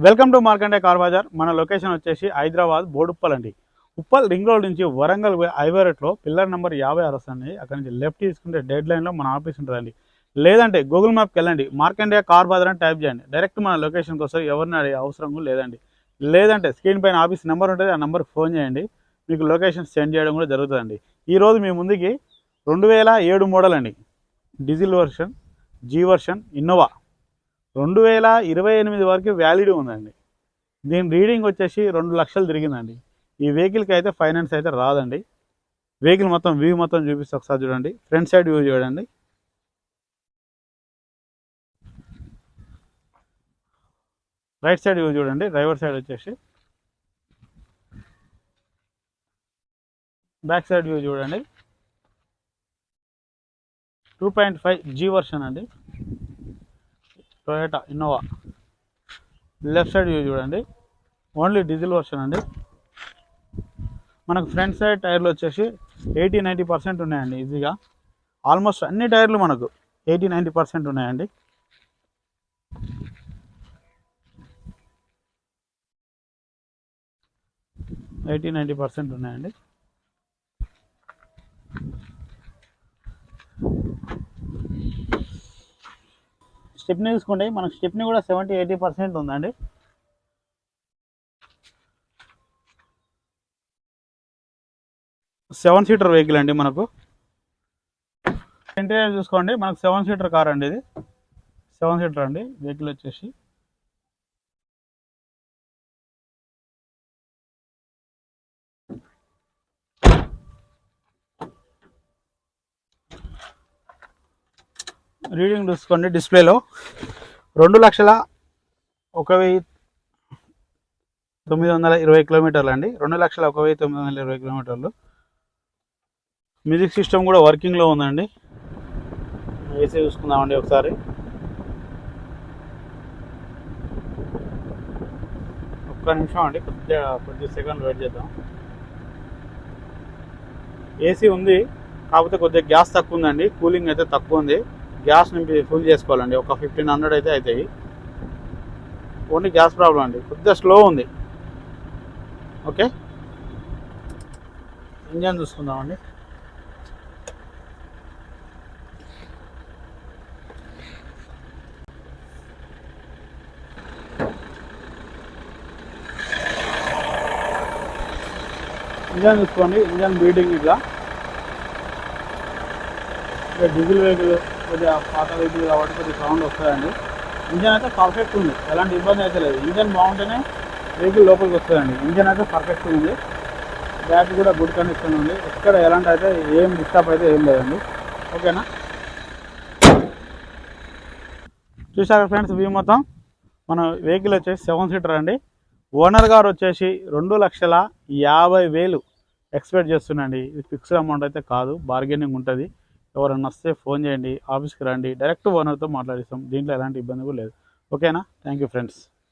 Welcome to Markande car Bazaar. మన location వచ్చేసి హైదరాబాద్ బోడుప్పల్ అండి. ఉప్పల్ రింగ్ రోడ్ నుంచి వరంగల్ హైవే రోడ్లో పిల్లర్ నెంబర్ 56 వస్తుంది. అక్కడ నుంచి లెఫ్ట్ తీసుకుంటే డెడ్ లైన్లో మన ఆఫీస్ ఉంటుందండి. లేదంటే గూగుల్ మ్యాప్కి వెళ్ళండి, మార్కండే కార్ బజార్ అని టైప్ చేయండి, డైరెక్ట్ మన లొకేషన్కి వస్తే ఎవరిని అడిగే అవసరం లేదండి. లేదంటే స్క్రీన్ పైన ఆఫీస్ నెంబర్ ఉంటుంది, ఆ నెంబర్కి ఫోన్ చేయండి, మీకు లొకేషన్ సెండ్ చేయడం కూడా జరుగుతుందండి. ఈరోజు మీ ముందుకి 2007 మోడల్ అండి, diesel version, G version, Innova 2028 వరకు వ్యాలిడ్ ఉందండి. దీని రీడింగ్ వచ్చేసి 2 లక్షలు తిరిగిందండి. ఈ వెహికల్కి అయితే ఫైనాన్స్ అయితే రాదండి. వెహికల్ మొత్తం వ్యూ మొత్తం చూపిస్తే ఒకసారి చూడండి. ఫ్రంట్ సైడ్ వ్యూ చూడండి, రైట్ సైడ్ వ్యూ చూడండి, డ్రైవర్ సైడ్ వచ్చేసి, బ్యాక్ సైడ్ వ్యూ చూడండి. 2.5 జీ వర్షన్ అండి, Toyota Innova. Left side view చూడండి, ఓన్లీ డీజిల్ వర్షన్ అండి. మనకు ఫ్రంట్ సైడ్ టైర్లు వచ్చేసి 80-90% ఉన్నాయండి ఈజీగా. ఆల్మోస్ట్ అన్ని టైర్లు మనకు 80-90% ఉన్నాయండి. ఉన్నాయండి. స్టెప్నీ చూసుకోండి, మనకు స్టెప్నీ కూడా 70-80% ఉందండి. సెవెన్ సీటర్ వెహికల్ అండి. మనకు ఇంటీరియర్ చూసుకోండి, మనకు 7 సీటర్ కార్ అండి. ఇది 7 సీటర్ అండి వెహికల్ వచ్చేసి. రీడింగ్ చూసుకోండి, డిస్ప్లేలో 2,01,920 కిలోమీటర్లు అండి. 2,01,920 కిలోమీటర్లు. మ్యూజిక్ సిస్టమ్ కూడా వర్కింగ్లో ఉందండి. ఏసీ చూసుకుందామండి ఒకసారి. ఒక్క నిమిషం అండి, కొద్ది సెకండ్ వెయిట్ చేద్దాం. ఏసీ ఉంది, కాకపోతే కొద్దిగా గ్యాస్ తక్కువ ఉందండి. కూలింగ్ అయితే తక్కువ ఉంది. గ్యాస్ నింపి ఫుల్ చేసుకోవాలండి. ఒక 1500 అయితే అవుతాయి. ఓన్లీ గ్యాస్ ప్రాబ్లం అండి, కొద్దిగా స్లో ఉంది. ఓకే, ఇంజన్ చూసుకుందామండి. ఇంజన్ చూసుకోండి, ఇంజన్ బీటింగ్ ఇట్లా. డీజిల్ వెహికల్ కొద్దిగా పాత వెహికల్ కాబట్టి కొద్దిగా సౌండ్ వస్తుందండి. ఇంజన్ అయితే పర్ఫెక్ట్ ఉంది, ఎలాంటి ఇబ్బంది అయితే లేదు. ఇంజన్ బాగుంటేనే వెహికల్ లోపలికి వస్తుందండి. ఇంజన్ అయితే పర్ఫెక్ట్ ఉంది, బ్యాటరీ కూడా గుడ్ కండిషన్ ఉంది. ఎక్కడ ఎలాంటి అయితే ఏం డిస్టర్బ్ అయితే ఏం లేదండి. ఓకేనా, చూసారా ఫ్రెండ్స్ వ్యూ మొత్తం. మన వెహికల్ వచ్చేసి 7 సీటర్ అండి. ఓనర్ గారు వచ్చేసి 2,50,000 ఎక్స్పెక్ట్ చేస్తున్నాండి. ఇది ఫిక్స్డ్ అమౌంట్ అయితే కాదు, బార్గెనింగ్ ఉంటుంది. ఎవరన్నా వస్తే ఫోన్ చేయండి, ఆఫీస్కి రండి, డైరెక్ట్ ఓనర్తో మాట్లాడిస్తాం. దీంట్లో ఎలాంటి ఇబ్బంది కూడా లేదు. ఓకేనా, థ్యాంక్ యూ ఫ్రెండ్స్.